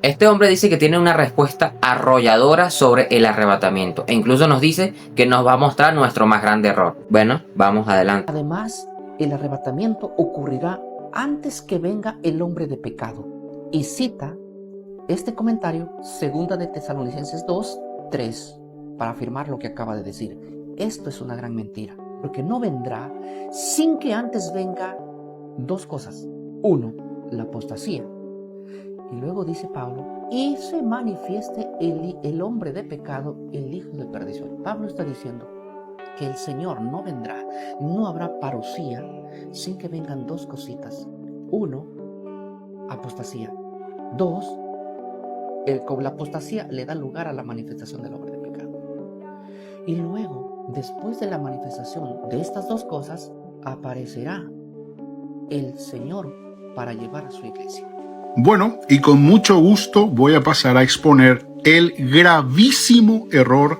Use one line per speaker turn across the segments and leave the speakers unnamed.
Este hombre dice que tiene una respuesta arrolladora sobre el arrebatamiento e incluso nos dice que nos va a mostrar nuestro más grande error. Bueno, vamos adelante.
Además, el arrebatamiento ocurrirá antes que venga el hombre de pecado. Y cita este comentario, 2 de Tesalonicenses 2:3, para afirmar lo que acaba de decir. Esto es una gran mentira, porque no vendrá sin que antes venga dos cosas. Uno, la apostasía. Y luego dice Pablo, y se manifieste el hombre de pecado, el hijo de perdición. Pablo está diciendo que el Señor no vendrá, no habrá parusía sin que vengan dos cositas. Uno, apostasía. Dos, con la apostasía le da lugar a la manifestación del hombre de pecado. Y luego, después de la manifestación de estas dos cosas, aparecerá el Señor para llevar a su iglesia.
Bueno, y con mucho gusto voy a pasar a exponer el gravísimo error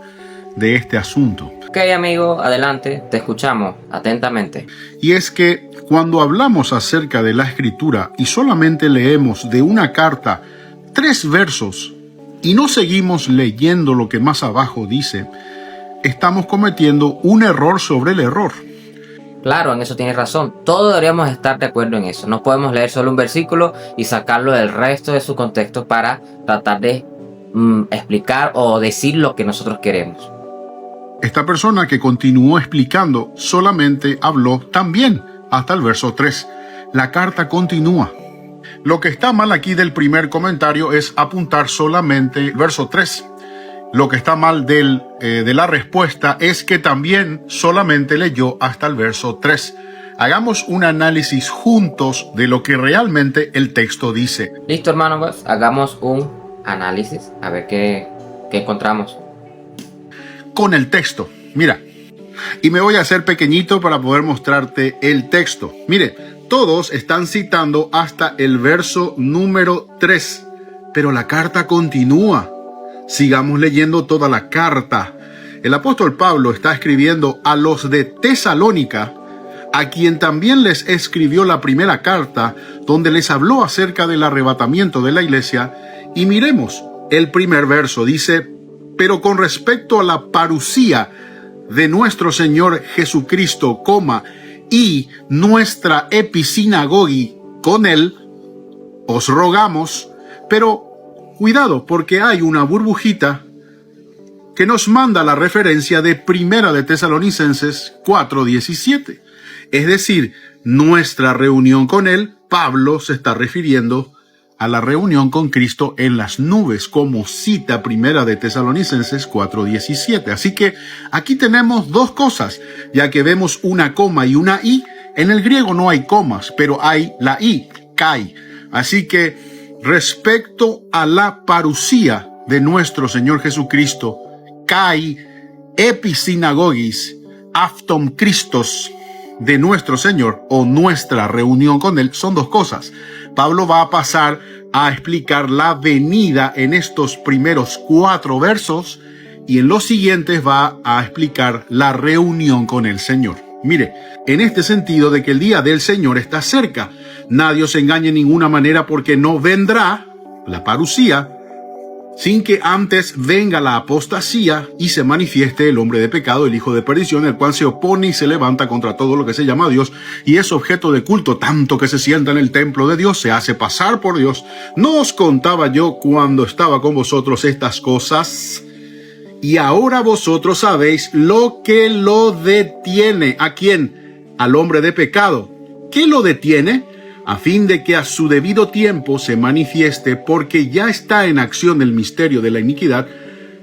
de este asunto.
Ok, amigo, adelante, te escuchamos atentamente.
Y es que cuando hablamos acerca de la Escritura y solamente leemos de una carta 3 versos y no seguimos leyendo lo que más abajo dice, estamos cometiendo un error sobre el error.
Claro, en eso tienes razón. Todos deberíamos estar de acuerdo en eso. No podemos leer solo un versículo y sacarlo del resto de su contexto para tratar de explicar o decir lo que nosotros queremos.
Esta persona que continuó explicando solamente habló también hasta el verso 3. La carta continúa. Lo que está mal aquí del primer comentario es apuntar solamente el verso 3. Lo que está mal de la respuesta es que también solamente leyó hasta el verso 3. Hagamos un análisis juntos de lo que realmente el texto dice.
Listo, hermano, pues hagamos un análisis a ver qué encontramos.
Con el texto, mira, y me voy a hacer pequeñito para poder mostrarte el texto. Mire, todos están citando hasta el verso número 3, pero la carta continúa. Sigamos leyendo toda la carta. El apóstol Pablo está escribiendo a los de Tesalónica, a quien también les escribió la primera carta, donde les habló acerca del arrebatamiento de la iglesia. Y miremos, el primer verso dice, pero con respecto a la parusía de nuestro Señor Jesucristo, y nuestra episinagogi con él, os rogamos, pero cuidado, porque hay una burbujita que nos manda la referencia de 1 de Tesalonicenses 4:17. Es decir, nuestra reunión con él, Pablo se está refiriendo a la reunión con Cristo en las nubes, como cita 1 de Tesalonicenses 4:17. Así que aquí tenemos dos cosas, ya que vemos una coma y una i. En el griego no hay comas, pero hay la i, kai. Así que respecto a la parusía de nuestro Señor Jesucristo, kai episinagogis afton Christos de nuestro Señor, o nuestra reunión con él, son dos cosas. Pablo va a pasar a explicar la venida en estos primeros 4 versos y en los siguientes va a explicar la reunión con el Señor. Mire, en este sentido de que el día del Señor está cerca, nadie os engañe en ninguna manera, porque no vendrá la parusía sin que antes venga la apostasía y se manifieste el hombre de pecado, el hijo de perdición, el cual se opone y se levanta contra todo lo que se llama Dios y es objeto de culto, tanto que se sienta en el templo de Dios, se hace pasar por Dios. ¿No os contaba yo cuando estaba con vosotros estas cosas? Y ahora vosotros sabéis lo que lo detiene. ¿A quién? Al hombre de pecado. ¿Qué lo detiene? A fin de que a su debido tiempo se manifieste, porque ya está en acción el misterio de la iniquidad,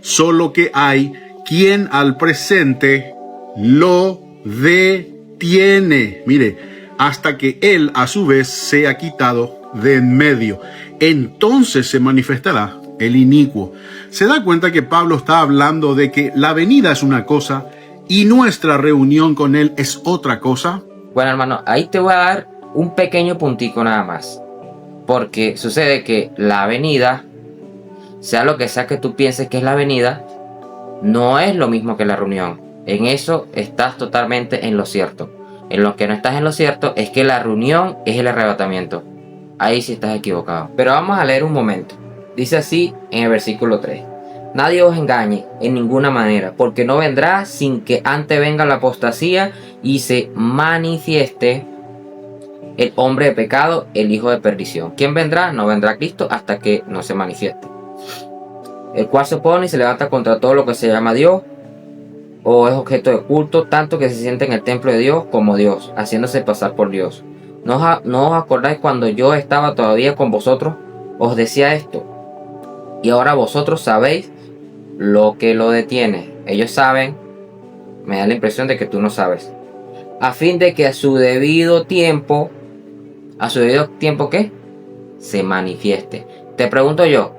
solo que hay quien al presente lo detiene. Mire, hasta que él a su vez sea quitado de en medio. Entonces se manifestará el inicuo. Se da cuenta que Pablo está hablando de que la venida es una cosa y nuestra reunión con él es otra cosa.
Bueno, hermano, ahí te voy a dar un pequeño puntico nada más, porque sucede que la venida, sea lo que sea que tú pienses que es la venida, no es lo mismo que la reunión. En eso estás totalmente en lo cierto. En lo que no estás en lo cierto es que la reunión es el arrebatamiento. Ahí sí estás equivocado. Pero vamos a leer un momento. Dice así en el versículo 3. Nadie os engañe en ninguna manera, porque no vendrá sin que antes venga la apostasía y se manifieste el hombre de pecado, el hijo de perdición. ¿Quién vendrá? No vendrá Cristo hasta que no se manifieste. El cual se opone y se levanta contra todo lo que se llama Dios o es objeto de culto, tanto que se siente en el templo de Dios como Dios, haciéndose pasar por Dios. ¿No os acordáis cuando yo estaba todavía con vosotros? Os decía esto. Y ahora vosotros sabéis lo que lo detiene. Ellos saben, me da la impresión de que tú no sabes. A fin de que a su debido tiempo, ¿qué? Se manifieste. Te pregunto yo,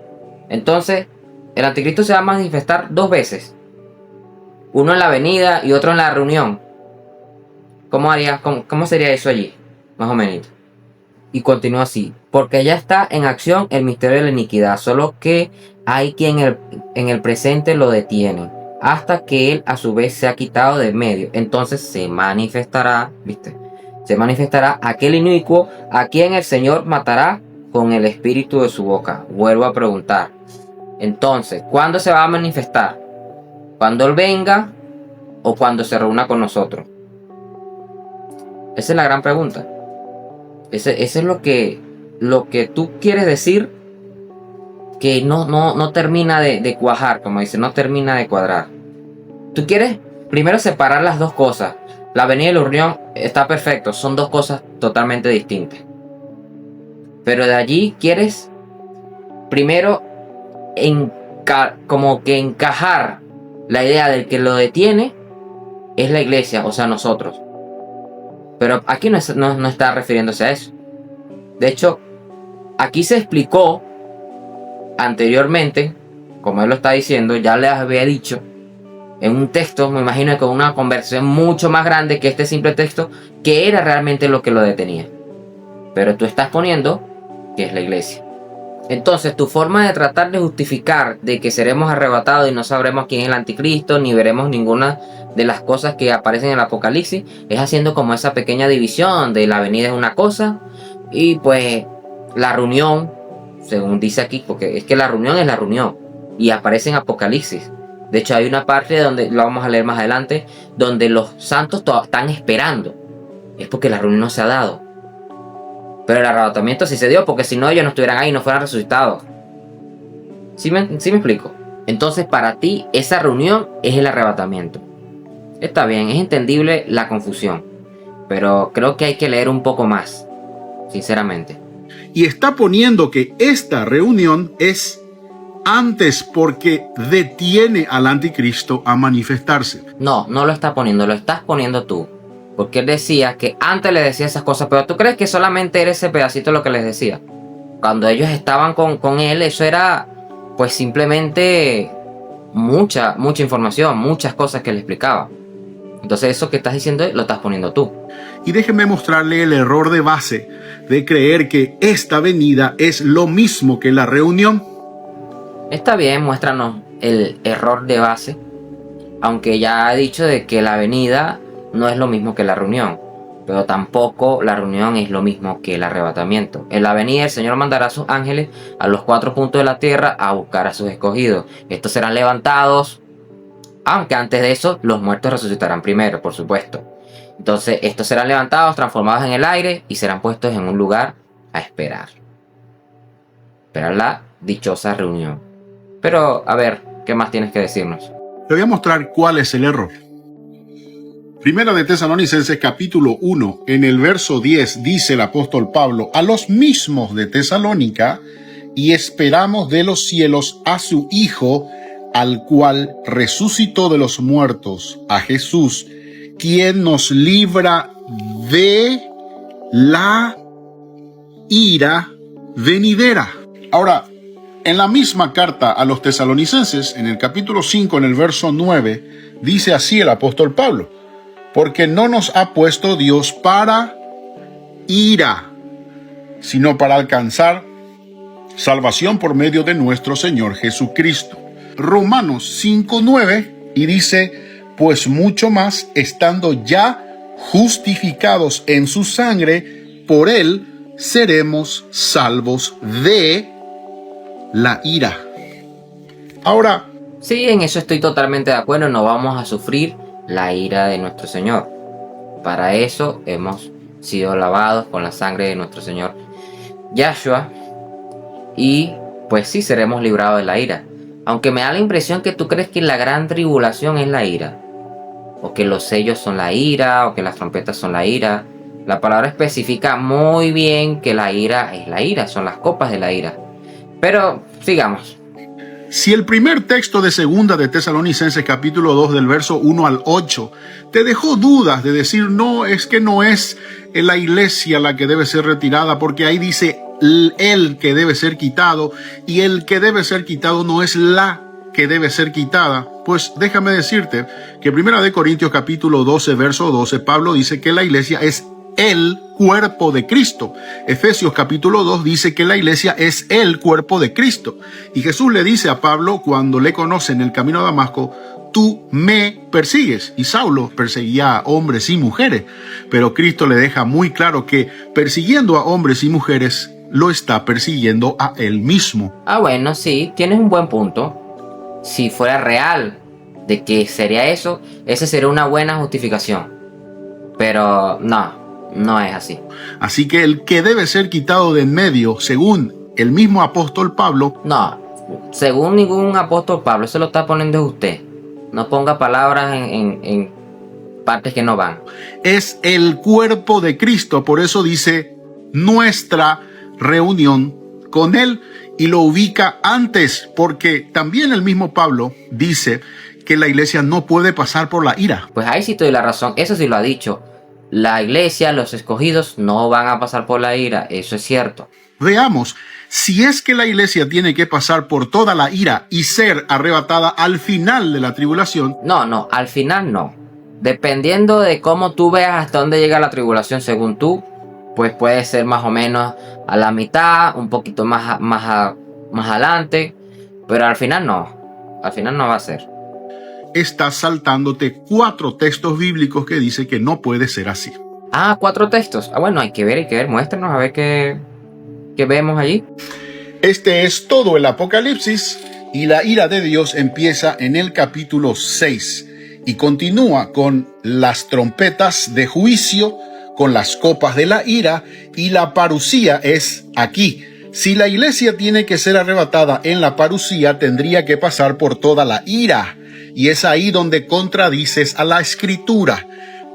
entonces, el anticristo se va a manifestar 2 veces. Uno en la venida y otro en la reunión. ¿Cómo sería eso allí? Más o menos. Y continúa así. Porque ya está en acción el misterio de la iniquidad. Solo que hay quien en el presente lo detiene. Hasta que él a su vez se ha quitado de medio. Entonces se manifestará. ¿Viste? Se manifestará aquel inicuo a quien el Señor matará con el espíritu de su boca. Vuelvo a preguntar. Entonces, ¿cuándo se va a manifestar? ¿Cuando Él venga o cuando se reúna con nosotros? Esa es la gran pregunta. Ese es lo que tú quieres decir que no termina de cuajar, como dice, no termina de cuadrar. Tú quieres primero separar las dos cosas. La venida y la reunión está perfecto, son 2 cosas totalmente distintas. Pero de allí quieres primero como que encajar la idea del que lo detiene es la iglesia, o sea, nosotros. Pero aquí no está refiriéndose a eso. De hecho, aquí se explicó anteriormente, como él lo está diciendo, ya les había dicho, en un texto, me imagino que con una conversación mucho más grande que este simple texto, que era realmente lo que lo detenía. Pero tú estás poniendo que es la iglesia. Entonces, tu forma de tratar de justificar de que seremos arrebatados y no sabremos quién es el anticristo, ni veremos ninguna de las cosas que aparecen en el Apocalipsis, es haciendo como esa pequeña división de la venida es una cosa y pues la reunión, según dice aquí, porque es que la reunión es la reunión y aparece en Apocalipsis. De hecho, hay una parte donde, lo vamos a leer más adelante, donde los santos están esperando. Es porque la reunión no se ha dado. Pero el arrebatamiento sí se dio, porque si no ellos no estuvieran ahí y no fueran resucitados. ¿Sí me explico? Entonces para ti esa reunión es el arrebatamiento. Está bien, es entendible la confusión. Pero creo que hay que leer un poco más, sinceramente.
Y está poniendo que esta reunión es antes porque detiene al anticristo a manifestarse.
No lo está poniendo, lo estás poniendo tú. Porque él decía que antes le decía esas cosas, pero ¿tú crees que solamente era ese pedacito lo que les decía? Cuando ellos estaban con él, eso era pues simplemente mucha información, muchas cosas que le explicaba. Entonces eso que estás diciendo lo estás poniendo tú.
Y déjenme mostrarle el error de base de creer que esta venida es lo mismo que la reunión.
Está bien, muéstranos el error de base, aunque ya he dicho de que la venida no es lo mismo que la reunión, pero tampoco la reunión es lo mismo que el arrebatamiento. En la venida el Señor mandará a sus ángeles a los 4 puntos de la tierra a buscar a sus escogidos. Estos serán levantados, aunque antes de eso los muertos resucitarán primero, por supuesto. Entonces estos serán levantados, transformados en el aire y serán puestos en un lugar a esperar. Esperar la dichosa reunión. Pero a ver, ¿qué más tienes que decirnos?
Le voy a mostrar cuál es el error. Primera de Tesalonicenses capítulo 1, en el verso 10 dice el apóstol Pablo a los mismos de Tesalónica: y esperamos de los cielos a su Hijo, al cual resucitó de los muertos, a Jesús, quien nos libra de la ira venidera. Ahora, en la misma carta a los tesalonicenses, en el capítulo 5, en el verso 9, dice así el apóstol Pablo: porque no nos ha puesto Dios para ira, sino para alcanzar salvación por medio de nuestro Señor Jesucristo. Romanos 5:9, y dice: pues mucho más, estando ya justificados en su sangre, por él seremos salvos de la ira. Ahora,
Sí, en eso estoy totalmente de acuerdo. No vamos a sufrir la ira de nuestro Señor. Para eso hemos sido lavados con la sangre de nuestro Señor Yahshua. Y pues sí, seremos librados de la ira. Aunque me da la impresión que tú crees que la gran tribulación es la ira. O que los sellos son la ira. O que las trompetas son la ira. La palabra especifica muy bien que la ira es la ira. Son las copas de la ira. Pero sigamos.
si el primer texto de segunda de Tesalonicenses capítulo 2 del verso 1 al 8 te dejó dudas de decir no, es que no es la iglesia la que debe ser retirada, porque ahí dice el que debe ser quitado, y el que debe ser quitado no es la que debe ser quitada, pues déjame decirte que primera de Corintios capítulo 12 verso 12 Pablo dice que la iglesia es el cuerpo de Cristo. Efesios capítulo 2 dice que la iglesia es el cuerpo de Cristo. Y Jesús le dice a Pablo cuando le conoce en el camino a Damasco, tú me persigues. Y Saulo perseguía a hombres y mujeres. Pero Cristo le deja muy claro que persiguiendo a hombres y mujeres, lo está persiguiendo a él mismo.
Ah, bueno, sí, tienes un buen punto. Si fuera real de que sería eso, esa sería una buena justificación. Pero no es así.
Así que el que debe ser quitado de en medio, según el mismo apóstol Pablo,
No, según ningún apóstol Pablo, eso lo está poniendo usted. No ponga palabras en partes que no van.
es el cuerpo de Cristo. Por eso dice nuestra reunión con él y lo ubica antes, porque también el mismo Pablo dice que la iglesia no puede pasar por la ira.
Pues ahí sí te doy la razón, eso sí lo ha dicho. La iglesia, los escogidos no van a pasar por la ira, eso es cierto.
Veamos, si es que la iglesia tiene que pasar por toda la ira y ser arrebatada al final de la tribulación,
No, al final no. Dependiendo de cómo tú veas hasta dónde llega la tribulación según tú, pues puede ser más o menos a la mitad, un poquito más adelante, pero al final no va a ser.
estás saltándote 4 textos bíblicos que dice que no puede ser así.
4 textos. Bueno, hay que ver, muéstranos a ver qué vemos allí.
Este es todo el Apocalipsis y la ira de Dios empieza en el capítulo 6 y continúa con las trompetas de juicio, con las copas de la ira, y la parucía es aquí. Si la iglesia tiene que ser arrebatada en la parucía, tendría que pasar por toda la ira. Y es ahí donde contradices a la escritura.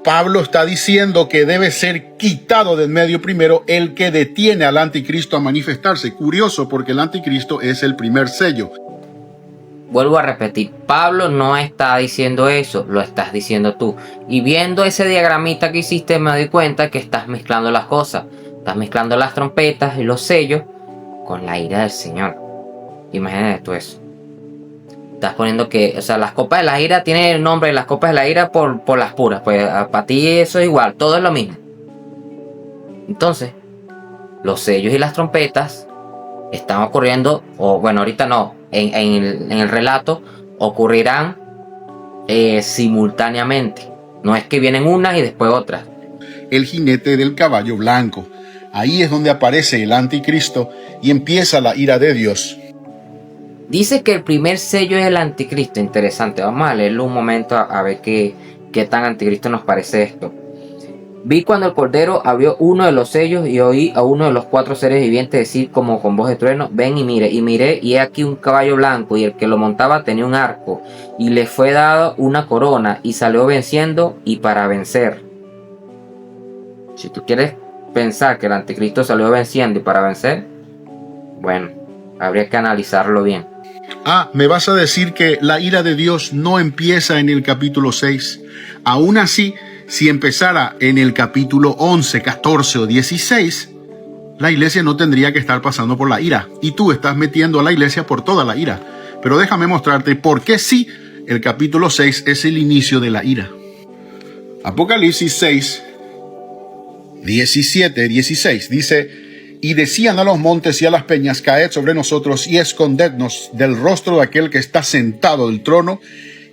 Pablo está diciendo que debe ser quitado de en medio primero el que detiene al anticristo a manifestarse. Curioso, porque el anticristo es el primer sello.
Vuelvo a repetir, Pablo no está diciendo eso, lo estás diciendo tú. Y viendo ese diagramita que hiciste me doy cuenta que estás mezclando las cosas. Estás mezclando las trompetas y los sellos con la ira del Señor. Imagínate tú eso. Estás poniendo que, o sea, las copas de la ira tienen el nombre de las copas de la ira por las puras. Pues para ti eso es igual, todo es lo mismo. Entonces, los sellos y las trompetas están ocurriendo, o bueno, ahorita no, en el relato ocurrirán simultáneamente. No es que vienen unas y después otras.
El jinete del caballo blanco. Ahí es donde aparece el anticristo y empieza la ira de Dios.
Dice que el primer sello es el anticristo. Interesante, vamos a leerlo un momento a ver qué tan anticristo nos parece esto. Vi cuando el Cordero abrió uno de los sellos y oí a uno de los 4 seres vivientes decir como con voz de trueno, ven y mire. Y miré y he aquí un caballo blanco, y el que lo montaba tenía un arco, y le fue dado una corona, y salió venciendo y para vencer. Si tú quieres pensar que el anticristo salió venciendo y para vencer, bueno, habría que analizarlo bien.
Me vas a decir que la ira de Dios no empieza en el capítulo 6. Aún así, si empezara en el capítulo 11, 14 o 16, la iglesia no tendría que estar pasando por la ira. Y tú estás metiendo a la iglesia por toda la ira. Pero déjame mostrarte por qué sí el capítulo 6 es el inicio de la ira. Apocalipsis 6, 17, 16 dice: y decían a los montes y a las peñas, caed sobre nosotros y escondednos del rostro de aquel que está sentado del trono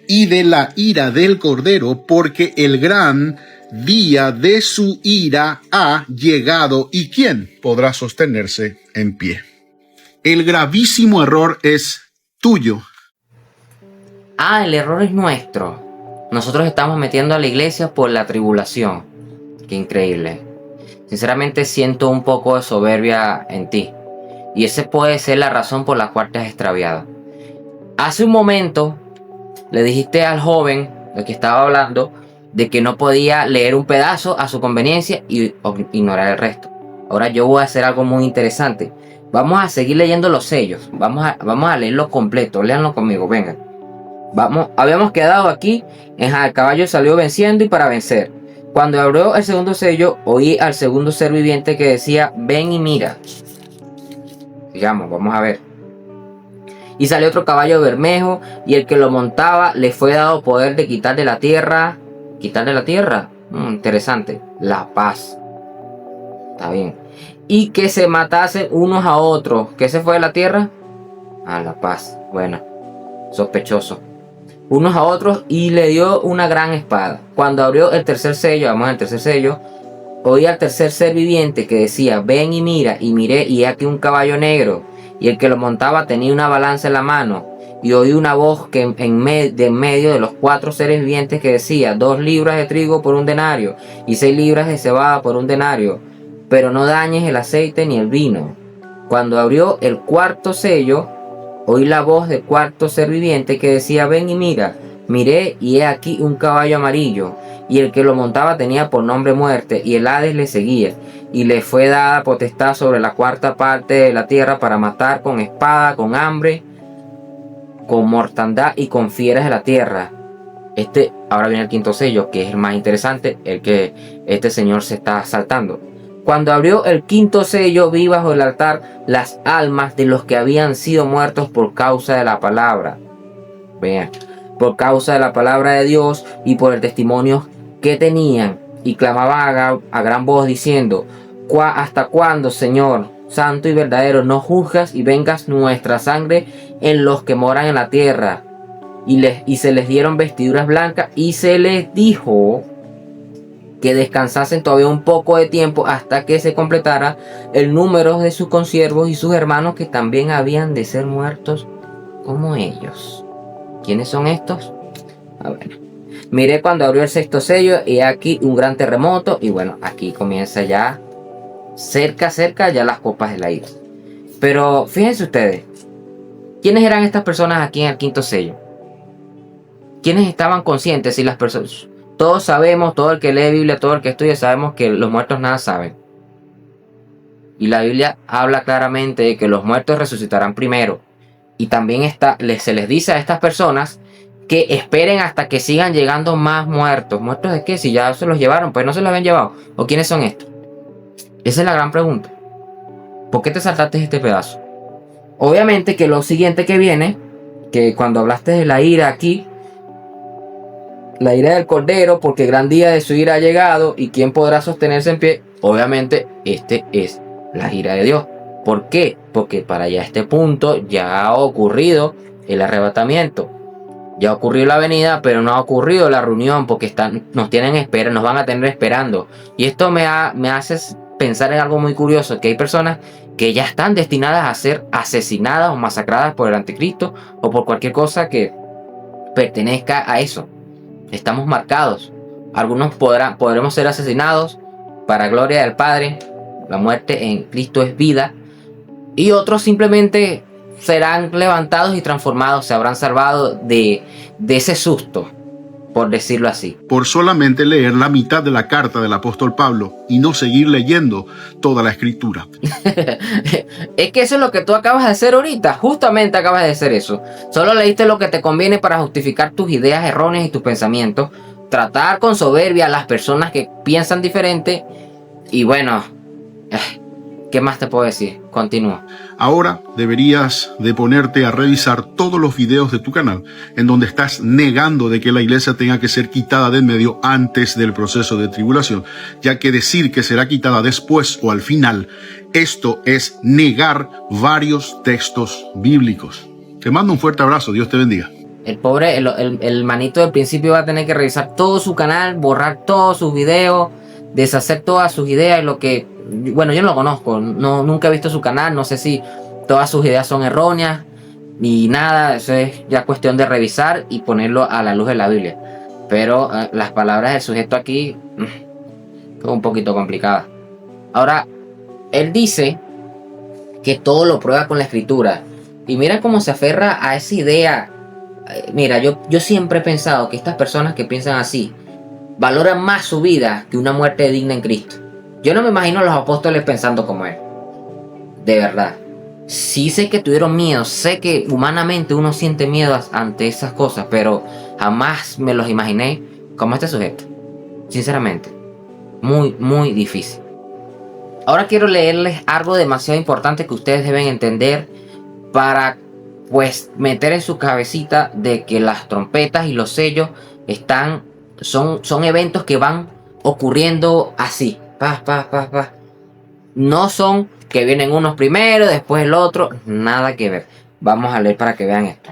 y de la ira del Cordero, porque el gran día de su ira ha llegado, y ¿quién podrá sostenerse en pie? El gravísimo error es tuyo.
Ah, el error es nuestro. Nosotros estamos metiendo a la iglesia por la tribulación. Qué increíble. Sinceramente siento un poco de soberbia en ti. Y esa puede ser la razón por la cual te has extraviado. Hace un momento le dijiste al joven, del que estaba hablando, de que no podía leer un pedazo a su conveniencia y ignorar el resto. Ahora yo voy a hacer algo muy interesante. Vamos a seguir leyendo los sellos. Vamos a leerlo completo. Léanlo conmigo, vengan. Habíamos quedado aquí en el caballo salió venciendo y para vencer. Cuando abrió el segundo sello, oí al segundo ser viviente que decía, ven y mira. Sigamos, vamos a ver. Y salió otro caballo bermejo, y el que lo montaba le fue dado poder de quitar de la tierra. ¿Quitar de la tierra? Interesante. La paz. Está bien. Y que se matasen unos a otros. ¿Qué se fue de la tierra? A la paz. Bueno, sospechoso. Unos a otros, y le dio una gran espada. Cuando abrió el tercer sello, vamos al tercer sello, oí al tercer ser viviente que decía, ven y mira, y miré, y he aquí un caballo negro, y el que lo montaba tenía una balanza en la mano, y oí una voz que en medio de los 4 seres vivientes que decía, 2 libras de trigo por un denario, y 6 libras de cebada por un denario, pero no dañes el aceite ni el vino. Cuando abrió el cuarto sello, oí la voz del cuarto ser viviente que decía, ven y mira. Miré, y he aquí un caballo amarillo, y el que lo montaba tenía por nombre muerte, y el Hades le seguía, y le fue dada potestad sobre la cuarta parte de la tierra para matar con espada, con hambre, con mortandad y con fieras de la tierra. Ahora viene el quinto sello, que es el más interesante, el que este señor se está saltando. Cuando abrió el quinto sello, vi bajo el altar las almas de los que habían sido muertos por causa de la palabra. Vean, por causa de la palabra de Dios y por el testimonio que tenían. Y clamaban a gran voz diciendo, ¿hasta cuándo, Señor, santo y verdadero, no juzgas y vengas nuestra sangre en los que moran en la tierra? Y se les dieron vestiduras blancas y se les dijo que descansasen todavía un poco de tiempo hasta que se completara el número de sus consiervos y sus hermanos que también habían de ser muertos como ellos. ¿Quiénes son estos? A ver. Miré cuando abrió el sexto sello y aquí un gran terremoto. Y bueno, aquí comienza ya cerca ya las copas de la ira. Pero fíjense ustedes, ¿quiénes eran estas personas aquí en el quinto sello? ¿Quiénes estaban conscientes? Si las personas... Todos sabemos, todo el que lee Biblia, todo el que estudia, sabemos que los muertos nada saben. Y la Biblia habla claramente de que los muertos resucitarán primero. Y también se les dice a estas personas que esperen hasta que sigan llegando más muertos. ¿Muertos de qué? Si ya se los llevaron, pues no se los habían llevado. ¿O quiénes son estos? Esa es la gran pregunta. ¿Por qué te saltaste este pedazo? Obviamente que lo siguiente que viene, que cuando hablaste de la ira aquí, la ira del Cordero, porque gran día de su ira ha llegado, y quién podrá sostenerse en pie. Obviamente, este es la ira de Dios. ¿Por qué? Porque para ya este punto ya ha ocurrido el arrebatamiento. Ya ocurrió la venida, pero no ha ocurrido la reunión, porque nos van a tener esperando. Y esto me hace pensar en algo muy curioso, que hay personas que ya están destinadas a ser asesinadas o masacradas por el anticristo o por cualquier cosa que pertenezca a eso. Estamos marcados. Algunos podremos ser asesinados para gloria del Padre. La muerte en Cristo es vida. Y otros simplemente serán levantados y transformados. Se habrán salvado de ese susto, por decirlo así.
Por solamente leer la mitad de la carta del apóstol Pablo y no seguir leyendo toda la escritura.
Es que eso es lo que tú acabas de hacer ahorita. Justamente acabas de hacer eso. Solo leíste lo que te conviene para justificar tus ideas erróneas y tus pensamientos. Tratar con soberbia a las personas que piensan diferente. Y bueno, ¿qué más te puedo decir? Continúa.
Ahora deberías de ponerte a revisar todos los videos de tu canal en donde estás negando de que la iglesia tenga que ser quitada de en medio antes del proceso de tribulación, ya que decir que será quitada después o al final, esto es negar varios textos bíblicos. Te mando un fuerte abrazo, Dios te bendiga.
El pobre, el manito del principio va a tener que revisar todo su canal, borrar todos sus videos, deshacer todas sus ideas, bueno, yo no lo conozco, nunca he visto su canal, no sé si todas sus ideas son erróneas y nada, eso es ya cuestión de revisar y ponerlo a la luz de la Biblia. Pero las palabras del sujeto aquí son un poquito complicadas. Ahora, él dice que todo lo prueba con la escritura. Y mira cómo se aferra a esa idea. Mira, yo siempre he pensado que estas personas que piensan así valoran más su vida que una muerte digna en Cristo. Yo no me imagino a los apóstoles pensando como él. De verdad. Sí sé que tuvieron miedo, sé que humanamente uno siente miedo ante esas cosas, pero jamás me los imaginé como este sujeto. Sinceramente, muy, muy difícil. Ahora quiero leerles algo demasiado importante que ustedes deben entender para, pues, meter en su cabecita de que las trompetas y los sellos son eventos que van ocurriendo así. No son que vienen unos primero, después el otro, nada que ver. Vamos a leer para que vean esto.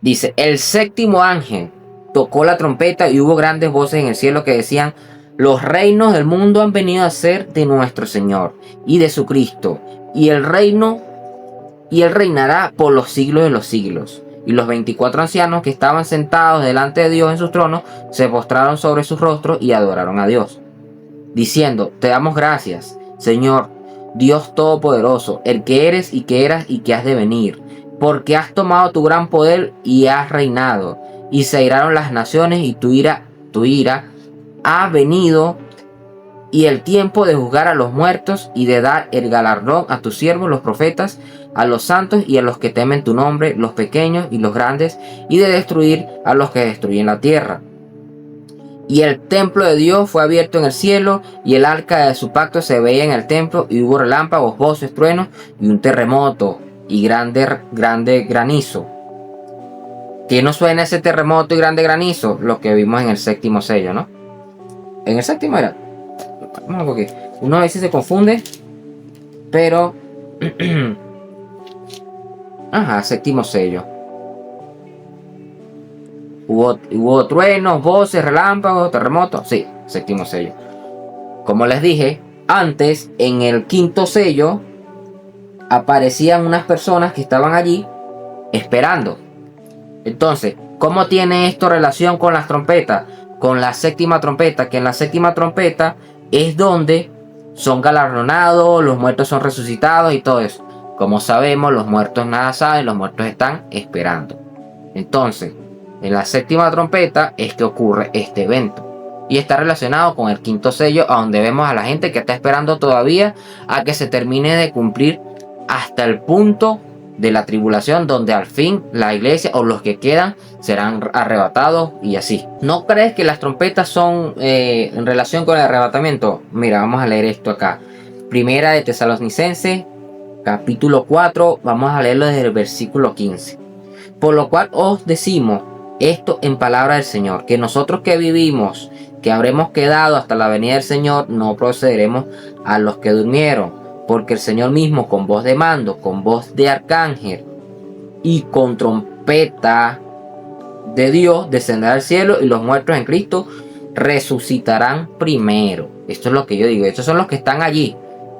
Dice, el séptimo ángel tocó la trompeta y hubo grandes voces en el cielo que decían, los reinos del mundo han venido a ser de nuestro Señor y de su Cristo, y él reinará por los siglos de los siglos. Y los 24 ancianos que estaban sentados delante de Dios en sus tronos se postraron sobre sus rostros y adoraron a Dios, diciendo, te damos gracias, Señor, Dios Todopoderoso, el que eres y que eras y que has de venir, porque has tomado tu gran poder y has reinado, y se airaron las naciones y tu ira ha venido, y el tiempo de juzgar a los muertos y de dar el galardón a tus siervos los profetas, a los santos y a los que temen tu nombre, los pequeños y los grandes, y de destruir a los que destruyen la tierra. Y el templo de Dios fue abierto en el cielo, y el arca de su pacto se veía en el templo, y hubo relámpagos, voces, truenos, y un terremoto, y grande granizo. ¿Qué nos suena ese terremoto y grande granizo? Lo que vimos en el séptimo sello, ¿no? En el séptimo era... Porque uno a veces se confunde, pero... Ajá, séptimo sello. Hubo truenos, voces, relámpagos, terremotos. Sí, séptimo sello. Como les dije, antes, en el quinto sello, aparecían unas personas que estaban allí esperando. Entonces, ¿cómo tiene esto relación con las trompetas? Con la séptima trompeta, que en la séptima trompeta es donde son galardonados, los muertos son resucitados y todo eso. Como sabemos, los muertos nada saben, los muertos están esperando. Entonces, en la séptima trompeta es que ocurre este evento. Y está relacionado con el quinto sello, a donde vemos a la gente que está esperando todavía a que se termine de cumplir hasta el punto de la tribulación, donde al fin la iglesia o los que quedan serán arrebatados y así. ¿No crees que las trompetas son en relación con el arrebatamiento? Mira, vamos a leer esto acá. Primera de Tesalonicenses, capítulo 4, vamos a leerlo desde el versículo 15. Por lo cual os decimos esto en palabra del Señor, que nosotros que vivimos, que habremos quedado hasta la venida del Señor, no procederemos a los que durmieron. Porque el Señor mismo, con voz de mando, con voz de arcángel y con trompeta de Dios, descenderá al cielo, y los muertos en Cristo resucitarán primero. Esto es lo que yo digo. Estos son los que están allí,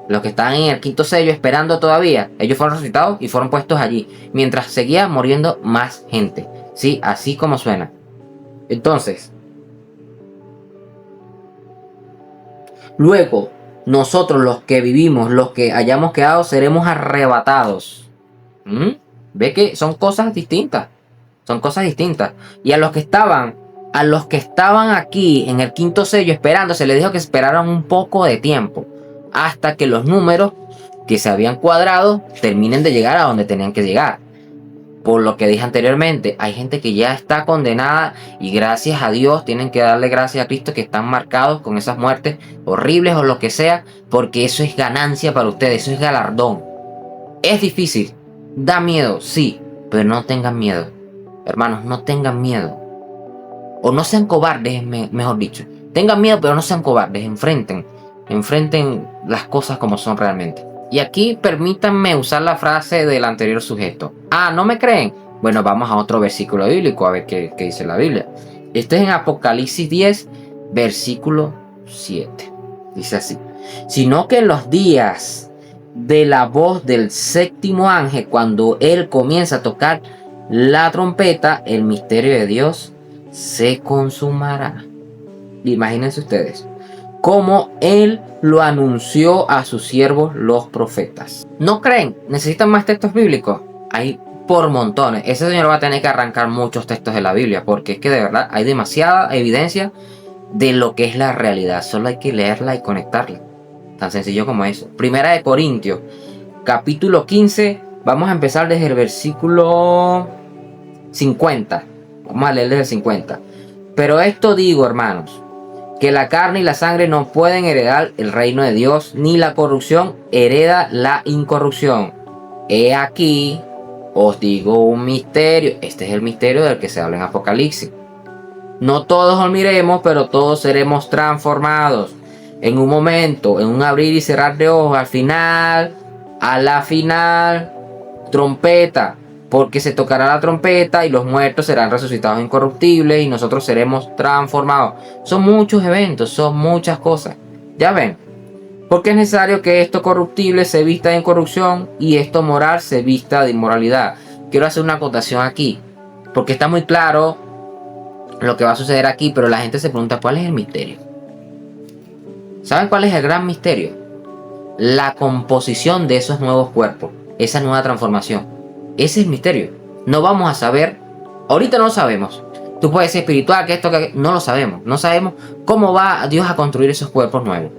los que están en el quinto sello esperando todavía. Ellos fueron resucitados y fueron puestos allí, mientras seguía muriendo más gente. Sí, así como suena. Entonces, luego, nosotros los que vivimos, los que hayamos quedado, seremos arrebatados. ¿Ve que son cosas distintas? Son cosas distintas. Y a los que estaban aquí en el quinto sello esperando, se les dijo que esperaran un poco de tiempo, hasta que los números que se habían cuadrado terminen de llegar a donde tenían que llegar. Por lo que dije anteriormente, hay gente que ya está condenada y gracias a Dios tienen que darle gracias a Cristo que están marcados con esas muertes horribles o lo que sea, porque eso es ganancia para ustedes, eso es galardón. Es difícil, da miedo, sí, pero no tengan miedo. Hermanos, no tengan miedo. O no sean cobardes, mejor dicho. Tengan miedo, pero no sean cobardes, enfrenten las cosas como son realmente. Y aquí permítanme usar la frase del anterior sujeto. Ah, ¿no me creen? Bueno, vamos a otro versículo bíblico a ver qué dice la Biblia. Este es en Apocalipsis 10, versículo 7. Dice así. Sino que en los días de la voz del séptimo ángel, cuando él comienza a tocar la trompeta, el misterio de Dios se consumará. Imagínense ustedes cómo él lo anunció a sus siervos los profetas. ¿No creen? ¿Necesitan más textos bíblicos? Hay por montones. Ese señor va a tener que arrancar muchos textos de la Biblia, porque es que de verdad hay demasiada evidencia de lo que es la realidad. Solo hay que leerla y conectarla. Tan sencillo como eso. Primera de Corintios, capítulo 15. Vamos a empezar desde el versículo 50. Vamos a leer desde el 50. Pero esto digo, hermanos, que la carne y la sangre no pueden heredar el reino de Dios, ni la corrupción hereda la incorrupción. He aquí, os digo un misterio. Este es el misterio del que se habla en Apocalipsis. No todos dormiremos, pero todos seremos transformados. En un momento, en un abrir y cerrar de ojos, a la final, trompeta. Porque se tocará la trompeta y los muertos serán resucitados incorruptibles y nosotros seremos transformados. Son muchos eventos, son muchas cosas. Ya ven, porque es necesario que esto corruptible se vista de incorrupción y esto moral se vista de inmoralidad. Quiero hacer una acotación aquí, porque está muy claro lo que va a suceder aquí, pero la gente se pregunta cuál es el misterio. ¿Saben cuál es el gran misterio? La composición de esos nuevos cuerpos, esa nueva transformación. Ese es el misterio. No vamos a saber, ahorita no lo sabemos. Tú puedes ser espiritual, que esto, que no lo sabemos. No sabemos cómo va Dios a construir esos cuerpos nuevos.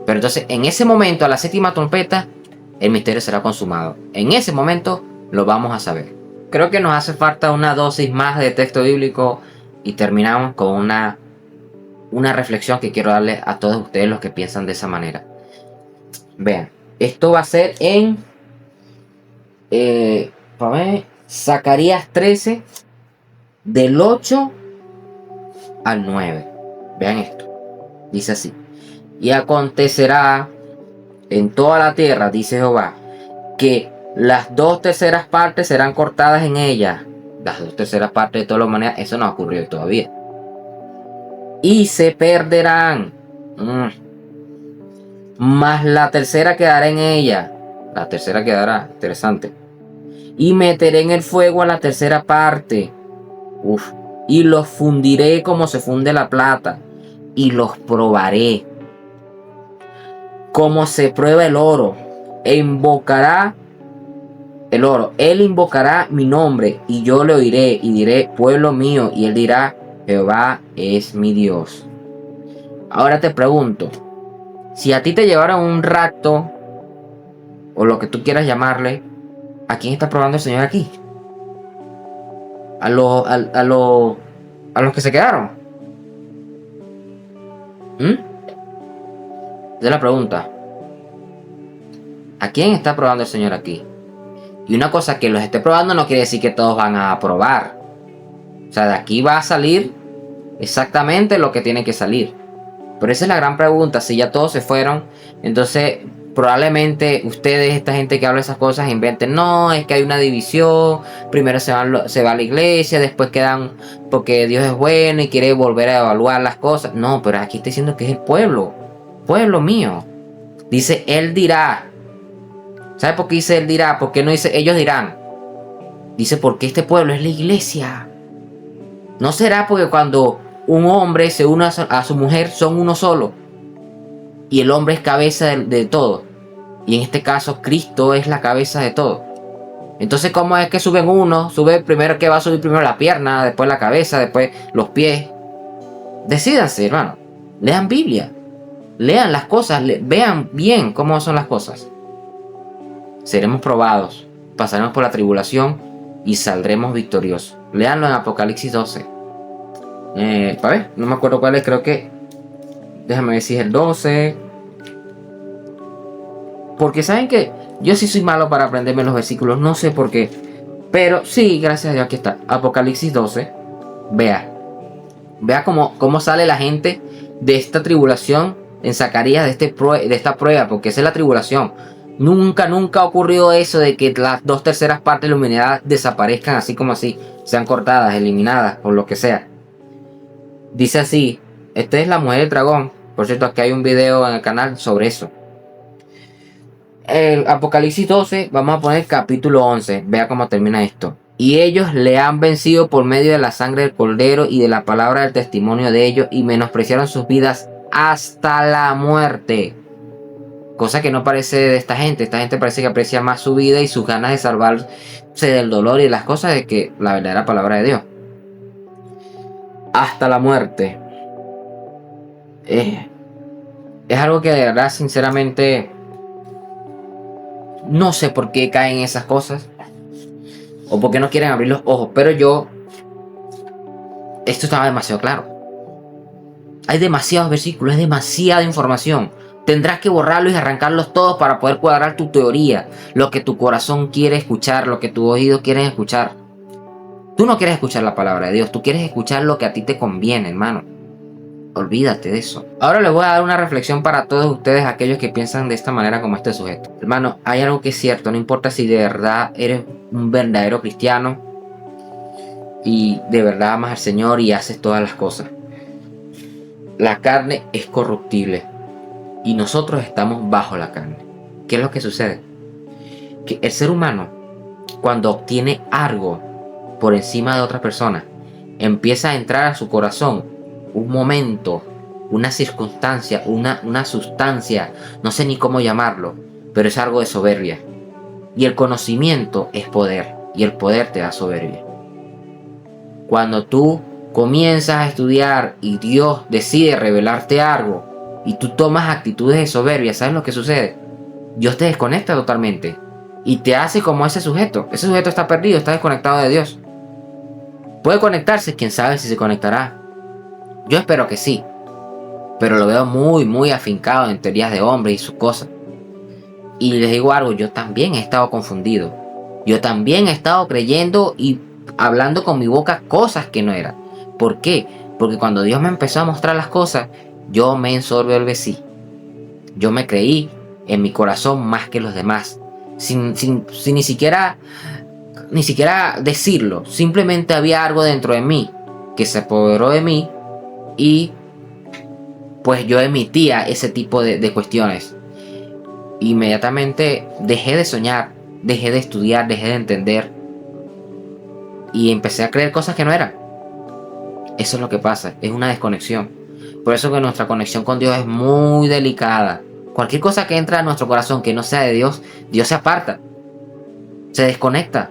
Pero entonces, en ese momento, a la séptima trompeta, el misterio será consumado. En ese momento, lo vamos a saber. Creo que nos hace falta una dosis más de texto bíblico y terminamos con una reflexión que quiero darle a todos ustedes los que piensan de esa manera. Vean, esto va a ser en Zacarías 13, del 8 al 9. Vean esto. Dice así: y acontecerá en toda la tierra, dice Jehová, que las 2/3 partes serán cortadas en ella. Las 2/3 partes de toda la humanidad, eso no ha ocurrido todavía. Y se perderán. Mas la tercera quedará en ella. La tercera quedará. Interesante. Y meteré en el fuego a la tercera parte. Y los fundiré como se funde la plata. Y los probaré como se prueba el oro. E invocará el oro. Él invocará mi nombre y yo le oiré y diré: pueblo mío. Y él dirá: Jehová es mi Dios. Ahora te pregunto, si a ti te llevaron un rapto, o lo que tú quieras llamarle, ¿a quién está probando el Señor aquí? A los que se quedaron. Esa es la pregunta. ¿A quién está probando el Señor aquí? Y una cosa, que los esté probando no quiere decir que todos van a aprobar. O sea, de aquí va a salir exactamente lo que tiene que salir. Pero esa es la gran pregunta. Si ya todos se fueron, entonces probablemente ustedes, esta gente que habla esas cosas, inventen: no, es que hay una división. Primero se va a la iglesia, después quedan porque Dios es bueno y quiere volver a evaluar las cosas. No, pero aquí está diciendo que es el pueblo mío. Dice: él dirá. ¿Sabe por qué dice él dirá? ¿Por qué no dice ellos dirán? Dice: porque este pueblo es la iglesia. ¿No será porque cuando un hombre se une a su mujer son uno solo? Y el hombre es cabeza de todo. Y en este caso Cristo es la cabeza de todo. Entonces, ¿cómo es que suben uno? Sube primero, que va a subir primero la pierna, después la cabeza, después los pies. Decídanse, hermano. Lean Biblia. Lean las cosas. Vean bien cómo son las cosas. Seremos probados. Pasaremos por la tribulación y saldremos victoriosos. Leanlo en Apocalipsis 12. Para ver, no me acuerdo cuál es, creo que... Déjame ver si es el 12. Porque saben que yo sí soy malo para aprenderme los versículos, no sé por qué. Pero sí, gracias a Dios, aquí está. Apocalipsis 12. Vea cómo sale la gente de esta tribulación en Zacarías, de esta prueba, porque esa es la tribulación. Nunca ha ocurrido eso de que las 2/3 partes de la humanidad desaparezcan así como así, sean cortadas, eliminadas, o lo que sea. Dice así: esta es la mujer del dragón. Por cierto, aquí hay un video en el canal sobre eso. El Apocalipsis 12, vamos a poner capítulo 11. Vea cómo termina esto. Y ellos le han vencido por medio de la sangre del Cordero y de la palabra del testimonio de ellos, y menospreciaron sus vidas hasta la muerte. Cosa que no parece de esta gente. Esta gente parece que aprecia más su vida y sus ganas de salvarse del dolor y de las cosas de que la verdadera palabra de Dios. Hasta la muerte. Es algo que de verdad, sinceramente, no sé por qué caen esas cosas. O por qué no quieren abrir los ojos. Pero esto estaba demasiado claro. Hay demasiados versículos, es demasiada información. Tendrás que borrarlos y arrancarlos todos para poder cuadrar tu teoría. Lo que tu corazón quiere escuchar, lo que tus oídos quieren escuchar. Tú no quieres escuchar la palabra de Dios. Tú quieres escuchar lo que a ti te conviene, hermano. Olvídate de eso. Ahora les voy a dar una reflexión para todos ustedes, aquellos que piensan de esta manera como este sujeto. Hermano, hay algo que es cierto. No importa si de verdad eres un verdadero cristiano y de verdad amas al Señor y haces todas las cosas. La carne es corruptible y nosotros estamos bajo la carne. ¿Qué es lo que sucede? Que el ser humano, cuando obtiene algo por encima de otra persona, empieza a entrar a su corazón un momento, una circunstancia, una sustancia, no sé ni cómo llamarlo, pero es algo de soberbia. Y el conocimiento es poder, y el poder te da soberbia. Cuando tú comienzas a estudiar y Dios decide revelarte algo y tú tomas actitudes de soberbia, ¿sabes lo que sucede? Dios te desconecta totalmente y te hace como ese sujeto. Ese sujeto está perdido, está desconectado de Dios. Puede conectarse, quién sabe si se conectará. Yo espero que sí, pero lo veo muy afincado en teorías de hombres y sus cosas. Y les digo algo, yo también he estado confundido. Yo también he estado creyendo y hablando con mi boca cosas que no eran. ¿Por qué? Porque cuando Dios me empezó a mostrar las cosas, yo me ensorbecí. Yo me creí en mi corazón más que los demás. Sin ni siquiera decirlo. Simplemente había algo dentro de mí que se apoderó de mí y pues yo emitía ese tipo de cuestiones. Inmediatamente dejé de soñar, dejé de estudiar, dejé de entender y empecé a creer cosas que no eran. Eso es lo que pasa, es una desconexión. Por eso que nuestra conexión con Dios es muy delicada. Cualquier cosa que entra a nuestro corazón que no sea de Dios, Dios se aparta, se desconecta.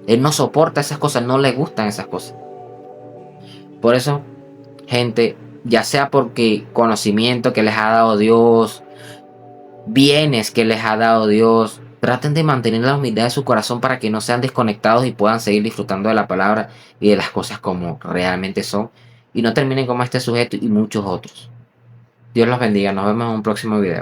Él no soporta esas cosas, no le gustan esas cosas. Por eso, gente, ya sea porque conocimiento que les ha dado Dios, bienes que les ha dado Dios, traten de mantener la humildad de su corazón para que no sean desconectados y puedan seguir disfrutando de la palabra y de las cosas como realmente son, y no terminen como este sujeto y muchos otros. Dios los bendiga, nos vemos en un próximo video.